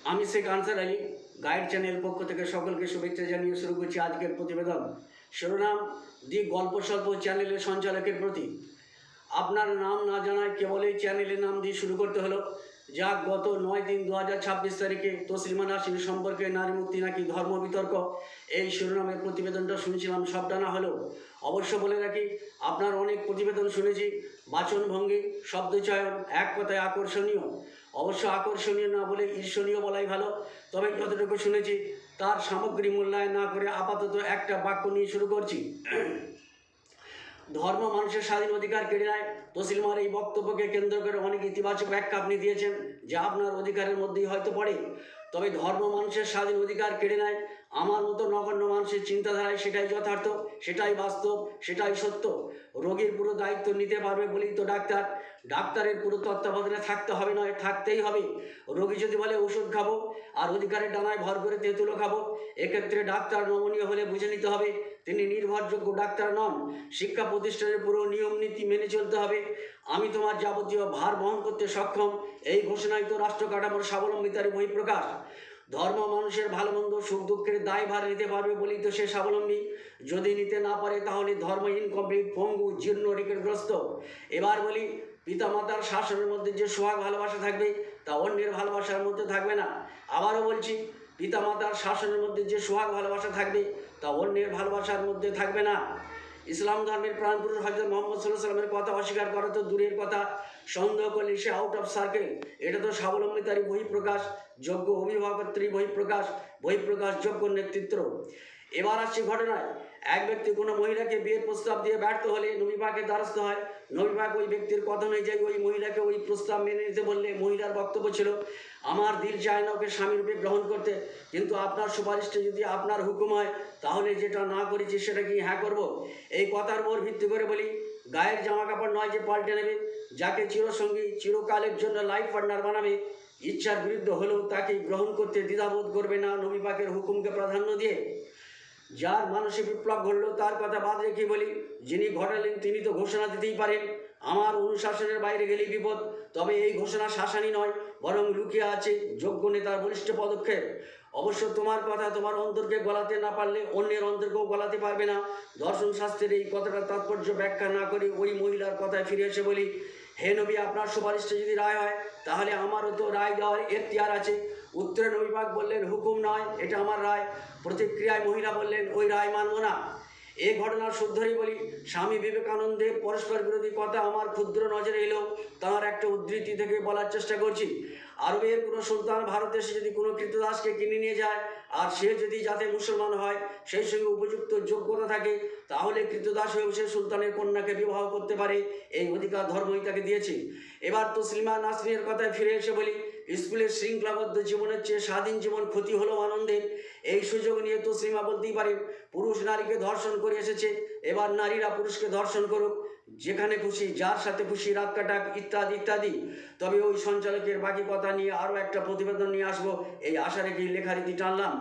আমি Sheikh answer Ali guide channel পক্ষ থেকে সকলকে শুভেচ্ছা জানিয়ে শুরু করছি আজকের প্রতিবেদন। শিরোনাম: দি গল্প স্বল্প চ্যানেলের সঞ্চালকের প্রতি। আপনার নাম না জানায় কেবল এই চ্যানেলের নাম দিয়ে শুরু করতে হলো। যা গত 9/3/2026 তারিখে তসলিমা নাসরিন সম্পর্কে নারী মুক্তি নাকি ধর্ম বিতর্ক, এই শিরোনামের প্রতিবেদনটা শুনছিলাম। সবটা না হলেও অবশ্য বলে রাখি, আপনার অনেক প্রতিবেদন শুনেছি, বাচনভঙ্গি, শব্দচয়ন এক কথায় আকর্ষণীয়। অবশ্য আকর্ষণীয় না বলে ঈর্ষণীয় বলাই ভালো। তবে যতটুকু শুনেছি তার সামগ্রী মূল্যায়ন না করে আপাতত একটা বাক্য নিয়ে শুরু করছি। ধর্ম মানুষের স্বাধীন অধিকার কেড়ে নেয়। তসলিমার এই বক্তব্যকে কেন্দ্র করে অনেক ইতিবাচক ব্যাখ্যা আপনি দিয়েছেন, যা আপনার অধিকারের মধ্যেই হয়তো পড়ে। তবে ধর্ম মানুষের স্বাধীন অধিকার কেড়ে নেয়, আমার মতো নগণ্য মানুষের চিন্তাধারায় সেটাই যথার্থ, সেটাই বাস্তব, সেটাই সত্য। রোগীর পুরো দায়িত্ব নিতে পারবে বলেই তো ডাক্তার। ডাক্তারের পুরো তত্ত্বাবধানে থাকতে হবে, নয় থাকতেই হবে। রোগী যদি বলে ওষুধ খাবো আর অধিকারের ডানায় ভর করে তেঁতুলো খাবো, এক্ষেত্রে ডাক্তার নমনীয় হলে বুঝে নিতে হবে তিনি নির্ভরযোগ্য ডাক্তার নন। শিক্ষা প্রতিষ্ঠানের পুরো নিয়ম নীতি মেনে চলতে হবে। আমি তোমার যাবতীয় ভার বহন করতে সক্ষম, এই ঘোষণাই তো রাষ্ট্র কাঠামোর স্বাবলম্বিতার বহিঃপ্রকাশ। ধর্ম মানুষের ভালো মন্দ সুখ দুঃখের দায়ভার নিতে পারবে বলেই তো সে স্বাবলম্বী। যদি নিতে না পারে তাহলে ধর্ম ইনকমপ্লিট, পঙ্গু, জীর্ণ, রিকেটগ্রস্ত। এবার বলি, পিতামাতার শাসনের মধ্যে যে সোহাগ ভালোবাসা থাকবে তা অন্যের ভালোবাসার মধ্যে থাকবে না। আবারও বলছি, পিতামাতার শাসনের মধ্যে যে সোহাগ ভালোবাসা থাকবে তা অন্যের ভালোবাসার মধ্যে থাকবে না। ইসলাম ধর্মের প্রাণপুরুষ হযরত মুহাম্মদ সাল্লাল্লাহু আলাইহি ওয়াসাল্লামের কথা অস্বীকার করা তো দূরের কথা, সন্দেহ করলে সে আউট অফ সার্কেল। এটা তো স্বাবলম্বিতারই বহিঃপ্রকাশ, যোগ্য অভিভাবকত্বেরই বহিঃপ্রকাশ যোগ্য নেতৃত্ব। এবার আসছে ঘটনায়। এক ব্যক্তি কোনো মহিলাকে বিয়ের প্রস্তাব দিয়ে ব্যর্থ হলে নবী পাকের দ্বারস্থ হয়। নবী পাক ওই ব্যক্তির কথা অনুযায়ী ওই মহিলাকে ওই প্রস্তাব মেনে নিতে বললে মহিলার বক্তব্য ছিল, আমার দিল চায় না ওকে স্বামীরূপে গ্রহণ করতে, কিন্তু আপনার সুপারিশটা যদি আপনার হুকুম হয় তাহলে যেটা না করেছি সেটা কি হ্যাঁ করব। এই কথার উপর ভিত্তি করে বলি, গায়ের জামা কাপড় নয় যে পাল্টে নেবে, যাকে চিরসঙ্গী চিরকালের জন্য লাইফ পার্টনার বানাবে, ইচ্ছার বিরুদ্ধে হলেও তাকে গ্রহণ করতে দ্বিধাবোধ করবে না নবী পাকের হুকুমকে প্রাধান্য দিয়ে। যার মানসিক বিপ্লব ঘটল তার কথা বাদ রেখে বলি, যিনি ঘটালেন তিনি তো ঘোষণা দিতেই পারেন, আমার অনুশাসনের বাইরে গেলেই বিপদ। তবে এই ঘোষণা শাসানি নয়, বরং লুকিয়ে আছে যোগ্য নেতার বলিষ্ঠ পদক্ষেপ। অবশ্য তোমার কথা তোমার অন্তরকে গলাতে না পারলে অন্যের অন্তরকেও গলাতে পারবে না। দর্শন শাস্ত্রের এই কথাটার তাৎপর্য ব্যাখ্যা না করে ওই মহিলার কথায় ফিরে এসে বলি, হে নবী, আপনার সুপারিশটা যদি রায় হয় তাহলে আমারও তো রায় দেওয়ার এখতিয়ার আছে। উত্তরে নবী পাক বললেন, হুকুম নয়, এটা আমার রায়। প্রতিক্রিয়ায় মহিলা বললেন, ওই রায় মানব না। এই ঘটনার শুদ্ধই বলি, স্বামী বিবেকানন্দের পরস্পর বিরোধী কথা আমার ক্ষুদ্র নজরে এলো তাঁর একটা উদ্ধৃতি থেকে বলার চেষ্টা করছি। আরবের কোনো সুলতান ভারতে এসে যদি কোনো কৃতদাসকে কিনে নিয়ে যায় আর সে যদি যাতে মুসলমান হয়, সেই সঙ্গে উপযুক্ত যোগ্যতা থাকে, তাহলে কৃতদাস হয়েও সে সুলতানের কন্যাকে বিবাহ করতে পারে। এই অধিকার ধর্মই তাকে দিয়েছে। এবার তসলিমা নাসরিনের কথায় ফিরে এসে বলি, স্কুলের শৃঙ্খলাবদ্ধ জীবনের চেয়ে স্বাধীন জীবন ক্ষতি হলো আনন্দের। এই সুযোগ নিয়ে তসলিমা বলতেই পারেন, পুরুষ নারীকে ধর্ষণ করে এসেছে, এবার নারীরা পুরুষকে ধর্ষণ করুক, যেখানে খুশি যার সাথে খুশি রাত কাটাক, ইত্যাদি ইত্যাদি। তবে ওই সঞ্চালকের বাকি কথা নিয়ে আরও একটা প্রতিবেদন নিয়ে আসবো, এই আশা রেখেই লেখারীতি টানলাম।